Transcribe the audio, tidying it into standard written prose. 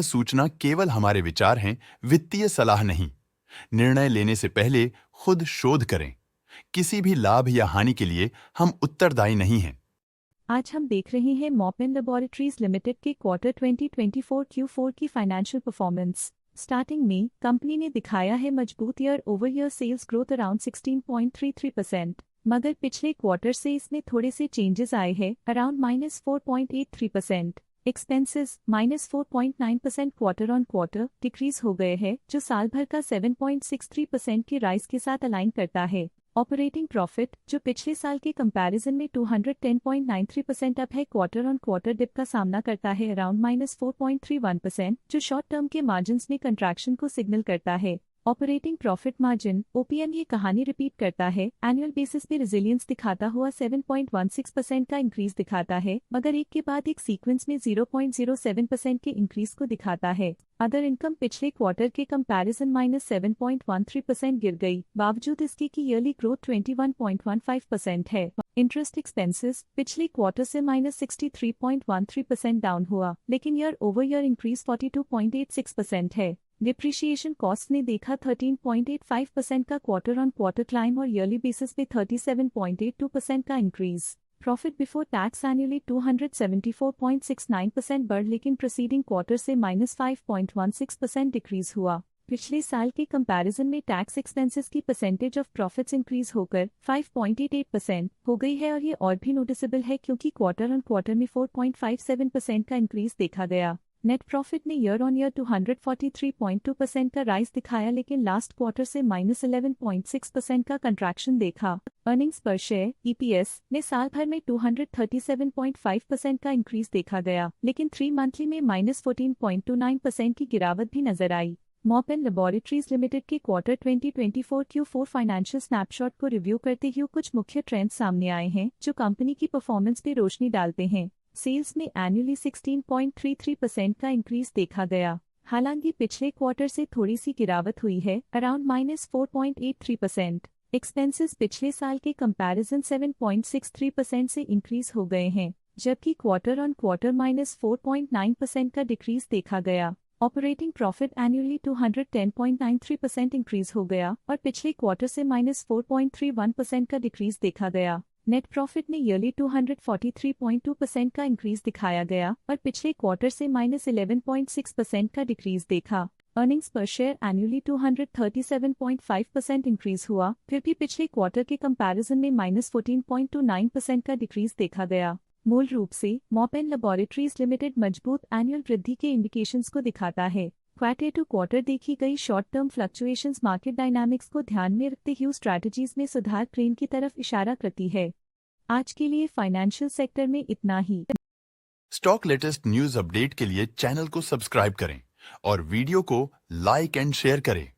सूचना केवल हमारे विचार हैं, वित्तीय सलाह नहीं। निर्णय लेने से पहले खुद शोध करें। किसी भी लाभ या हानि के लिए हम उत्तरदायी नहीं हैं। आज हम देख रहे हैं मॉपेन लैबोरेटरीज लिमिटेड के क्वार्टर 2024 Q4 की फाइनेंशियल परफॉर्मेंस। स्टार्टिंग में कंपनी ने दिखाया है मजबूत year over year sales growth around 16.33%, मगर पिछले क्वार्टर से इसमें थोड़े से चेंजेस आए हैं around -4.83%। Expenses -4.9% quarter on quarter decrease हो गए हैं, जो साल भर का 7.63% की राइज के साथ अलाइन करता है। ऑपरेटिंग प्रॉफिट, जो पिछले साल के कंपैरिजन में 210.93% अप है, क्वार्टर ऑन क्वार्टर डिप का सामना करता है अराउंड -4.31%, जो शॉर्ट टर्म के मार्जिन्स में कंट्रैक्शन को सिग्नल करता है। ऑपरेटिंग प्रॉफिट मार्जिन OPM ये कहानी रिपीट करता है, एनुअल बेसिस पे रिजिलियंस दिखाता हुआ 7.16% का इंक्रीज दिखाता है, मगर एक के बाद एक सीक्वेंस में 0.07% के इंक्रीज को दिखाता है। अदर इनकम पिछले क्वार्टर के कंपैरिजन -7.13% गिर गई, बावजूद इसके की ईयरली ग्रोथ 21.15% है। इंटरेस्ट एक्सपेंसेस पिछले क्वार्टर से -63.13% डाउन हुआ, लेकिन ईयर ओवर ईयर इंक्रीज 42.86% है। डिप्रिशिएशन कॉस्ट ने देखा 13.85% का क्वार्टर ऑन क्वार्टर क्लाइम और ईयरली बेसिस पे 37.82% का increase. Profit before tax annually 274.69% बढ़, लेकिन प्रीसीडिंग क्वार्टर से -5.16% डिक्रीज हुआ। पिछले साल के कंपैरिजन में टैक्स एक्सपेंसेस की परसेंटेज ऑफ प्रॉफिट्स इंक्रीज होकर 5.88% हो गई है, और ये और भी नोटिसेबल है क्योंकि क्वार्टर ऑन क्वार्टर में 4.57% का इंक्रीज देखा गया। नेट प्रॉफिट ने ईयर ऑन ईयर 243.2% का राइज दिखाया, लेकिन लास्ट क्वार्टर से -11.6% का कंट्रैक्शन देखा। अर्निंग्स पर शेयर EPS ने साल भर में 237.5% का इंक्रीज देखा गया, लेकिन 3 मंथली में -14.29% की गिरावट भी नजर आई। मॉपेन लैबोरेटरीज लिमिटेड के क्वार्टर 2024 Q4 फाइनेंशियल स्नैपशॉट को रिव्यू करते हुए कुछ मुख्य ट्रेंड्स सामने आए हैं जो कंपनी की परफॉर्मेंस पे रोशनी डालते हैं। सेल्स में एनुअली 16.33% का इंक्रीज देखा गया, हालांकि पिछले क्वार्टर से थोड़ी सी गिरावट हुई है अराउंड -4.83%। एक्सपेंसेस पिछले साल के कंपैरिजन 7.63% से इंक्रीज हो गए हैं, जबकि क्वार्टर ऑन क्वार्टर -4.9% का डिक्रीज देखा गया। ऑपरेटिंग प्रॉफिट एनुअली 210.93% इंक्रीज हो गया और पिछले क्वार्टर से -4.31% का डिक्रीज देखा गया। नेट प्रॉफिट ने ईयरली 243.2% का इंक्रीज दिखाया गया और पिछले क्वार्टर से -11.6% का डिक्रीज देखा। अर्निंग्स पर शेयर एनुअली 237.5% इंक्रीज हुआ, फिर भी पिछले क्वार्टर के कंपैरिजन में -14.29% का डिक्रीज देखा गया। मूल रूप से मॉपेन लैबोरेटरीज लिमिटेड मजबूत एनुअल वृद्धि के इंडिकेशंस को दिखाता है। क्वार्टर टू क्वार्टर देखी गई short term fluctuations market dynamics को ध्यान में रखते हुए स्ट्रैटेजीज में सुधार ट्रेंड की तरफ इशारा करती है। आज के लिए फाइनेंशियल सेक्टर में इतना ही। स्टॉक लेटेस्ट न्यूज अपडेट के लिए चैनल को सब्सक्राइब करें और वीडियो को लाइक एंड शेयर करें।